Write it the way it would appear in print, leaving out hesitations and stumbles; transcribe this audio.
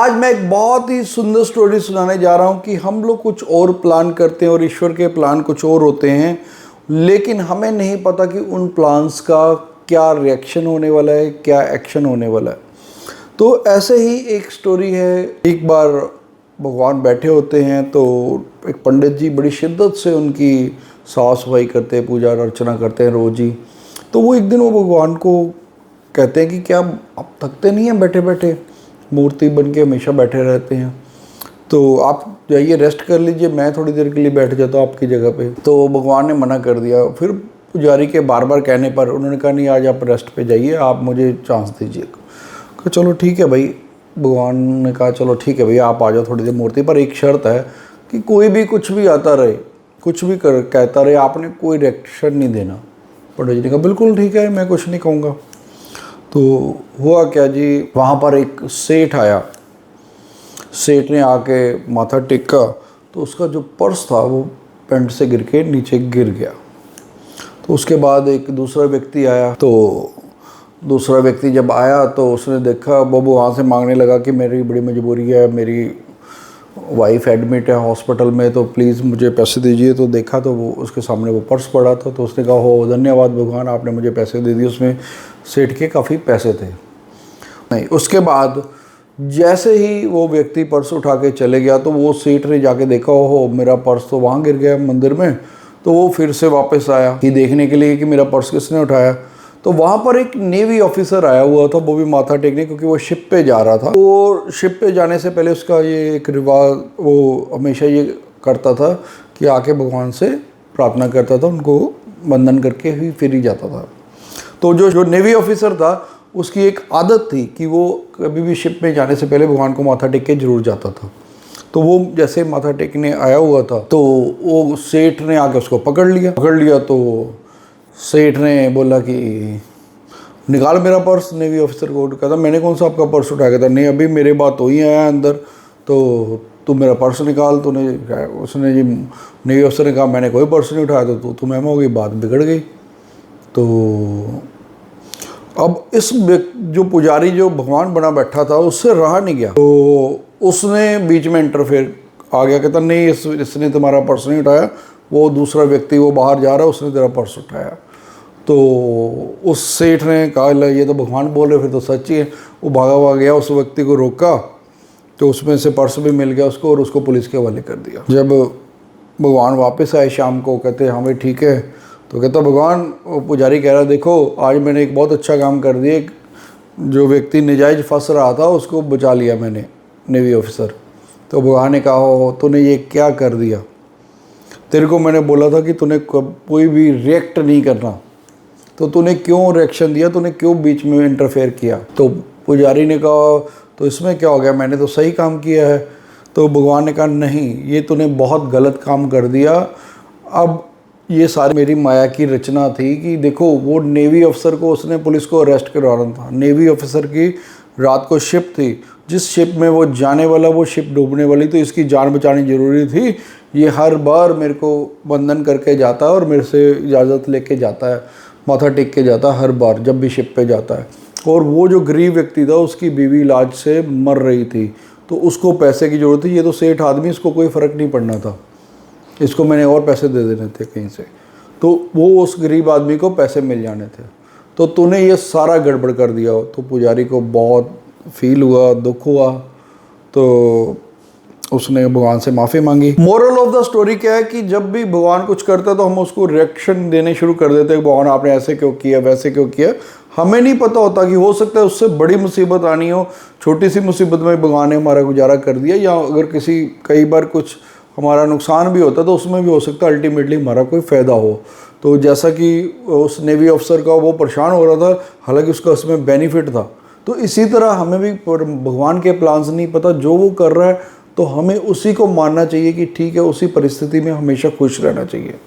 आज मैं एक बहुत ही सुंदर स्टोरी सुनाने जा रहा हूँ कि हम लोग कुछ और प्लान करते हैं और ईश्वर के प्लान कुछ और होते हैं, लेकिन हमें नहीं पता कि उन प्लान्स का क्या रिएक्शन होने वाला है, क्या एक्शन होने वाला है। तो ऐसे ही एक स्टोरी है। एक बार भगवान बैठे होते हैं तो एक पंडित जी बड़ी शिद्दत से उनकी साफ सफाई करते हैं, पूजा अर्चना करते हैं रोज़ ही। तो वो एक दिन वो भगवान को कहते हैं कि क्या आप थकते नहीं हैं बैठे बैठे, मूर्ति बन के हमेशा बैठे रहते हैं, तो आप जाइए रेस्ट कर लीजिए, मैं थोड़ी देर के लिए बैठ जाता हूँ आपकी जगह पे। तो भगवान ने मना कर दिया। फिर पुजारी के बार बार कहने पर उन्होंने कहा नहीं, आज आप रेस्ट पे जाइए, आप मुझे चांस दीजिए। कहा चलो ठीक है भाई। भगवान ने कहा चलो ठीक है भैया, आप आ जाओ थोड़ी देर मूर्ति पर, एक शर्त है कि कोई भी कुछ भी आता रहे, कुछ भी कहता रहे, आपने कोई रिएक्शन नहीं देना। पंडित जी ने कहा बिल्कुल ठीक है, मैं कुछ नहीं कहूँगा। तो हुआ क्या जी, वहाँ पर एक सेठ आया। सेठ ने आके माथा टेका तो उसका जो पर्स था वो पेंट से गिर के नीचे गिर गया। तो उसके बाद एक दूसरा व्यक्ति आया। तो दूसरा व्यक्ति जब आया तो उसने देखा, वो वहाँ से मांगने लगा कि मेरी बड़ी मजबूरी है, मेरी वाइफ एडमिट है हॉस्पिटल में, तो प्लीज़ मुझे पैसे दीजिए। तो देखा तो वो उसके सामने वो पर्स पड़ा था। तो उसने कहा हो धन्यवाद भगवान, आपने मुझे पैसे दे दिए। उसमें सेठ के काफ़ी पैसे थे। नहीं, उसके बाद जैसे ही वो व्यक्ति पर्स उठा के चले गया तो वो सेठ ने जाके देखा हो मेरा पर्स तो वहाँ गिर गया मंदिर में। तो वो फिर से वापस आया कि देखने के लिए कि मेरा पर्स किसने उठाया। तो वहाँ पर एक नेवी ऑफिसर आया हुआ था, वो भी माथा टेकने, क्योंकि वो शिप पे जा रहा था। वो शिप पे जाने से पहले उसका ये एक रिवाज, वो हमेशा ये करता था कि आके भगवान से प्रार्थना करता था, उनको वंदन करके ही फिर ही जाता था। तो जो नेवी ऑफिसर था उसकी एक आदत थी कि वो कभी भी शिप में जाने से पहले भगवान को माथा टेक के जरूर जाता था। तो वो जैसे माथा टेकने आया हुआ था तो वो सेठ ने आके उसको पकड़ लिया। तो सेठ ने बोला कि निकाल मेरा पर्स। नेवी ऑफिसर को कहता मैंने कौन सा आपका पर्स उठाया? कहता नहीं, अभी मेरे बात हो ही आया अंदर, तो तू मेरा पर्स निकाल। तूने उसने जी, नेवी ऑफिसर ने कहा मैंने कोई पर्स नहीं उठाया। तो तुम एम हो गई, बात बिगड़ गई। तो अब इस जो पुजारी जो भगवान बना बैठा था उससे रहा नहीं गया। तो उसने बीच में इंटरफेयर आ गया, कहता नहीं इसने तुम्हारा पर्स नहीं उठाया, वो दूसरा व्यक्ति वो बाहर जा रहा है, उसने तेरा पर्स उठाया। तो उस सेठ ने कहा ये तो भगवान बोल रहे, फिर तो सच ही है। वो भागा गया, उस व्यक्ति को रोका तो उसमें से पर्स भी मिल गया उसको और उसको पुलिस के हवाले कर दिया। जब भगवान वापस आए शाम को, कहते हाँ भाई ठीक है। तो कहता भगवान, वो पुजारी कह रहा देखो आज मैंने एक बहुत अच्छा काम कर दिया, जो व्यक्ति नजायज़ फंस रहा था उसको बचा लिया मैंने, नेवी ऑफिसर। तो भगवान ने कहा हो तूने ये क्या कर दिया? तेरे को मैंने बोला था कि तूने कोई भी रिएक्ट नहीं करना, तो तूने क्यों रिएक्शन दिया, तूने क्यों बीच में इंटरफेयर किया? तो पुजारी ने कहा तो इसमें क्या हो गया, मैंने तो सही काम किया है। तो भगवान ने कहा नहीं, ये तूने बहुत गलत काम कर दिया। अब ये सारी मेरी माया की रचना थी कि देखो वो नेवी ऑफिसर को उसने पुलिस को अरेस्ट करवाना था। नेवी ऑफिसर की रात को शिप थी, जिस शिप में वो जाने वाला वो शिप डूबने वाली, तो इसकी जान बचानी ज़रूरी थी। ये हर बार मेरे को वंदन करके जाता है और मेरे से इजाज़त लेके जाता है, माथा टेक के जाता है हर बार जब भी शिप पे जाता है। और वो जो गरीब व्यक्ति था उसकी बीवी इलाज से मर रही थी, तो उसको पैसे की ज़रूरत थी। ये तो सेठ आदमी, इसको कोई फ़र्क नहीं पड़ना था, इसको मैंने और पैसे दे देने थे कहीं से, तो वो उस गरीब आदमी को पैसे मिल जाने थे। तो तूने ये सारा गड़बड़ कर दिया हो। तो पुजारी को बहुत फील हुआ, दुख हुआ। तो उसने भगवान से माफ़ी मांगी। मोरल ऑफ द स्टोरी क्या है कि जब भी भगवान कुछ करता है तो हम उसको रिएक्शन देने शुरू कर देते हैं, भगवान आपने ऐसे क्यों किया, वैसे क्यों किया। हमें नहीं पता होता कि हो सकता है उससे बड़ी मुसीबत आनी हो, छोटी सी मुसीबत में भगवान ने हमारा गुजारा कर दिया, या अगर कई बार कुछ हमारा नुकसान भी होता तो उसमें भी हो सकता है अल्टीमेटली हमारा कोई फ़ायदा हो। तो जैसा कि उस नेवी ऑफिसर का वो परेशान हो रहा था, हालांकि उसका उसमें बेनिफिट था। तो इसी तरह हमें भी भगवान के प्लान्स नहीं पता, जो वो कर रहा है तो हमें उसी को मानना चाहिए कि ठीक है, उसी परिस्थिति में हमेशा खुश रहना चाहिए।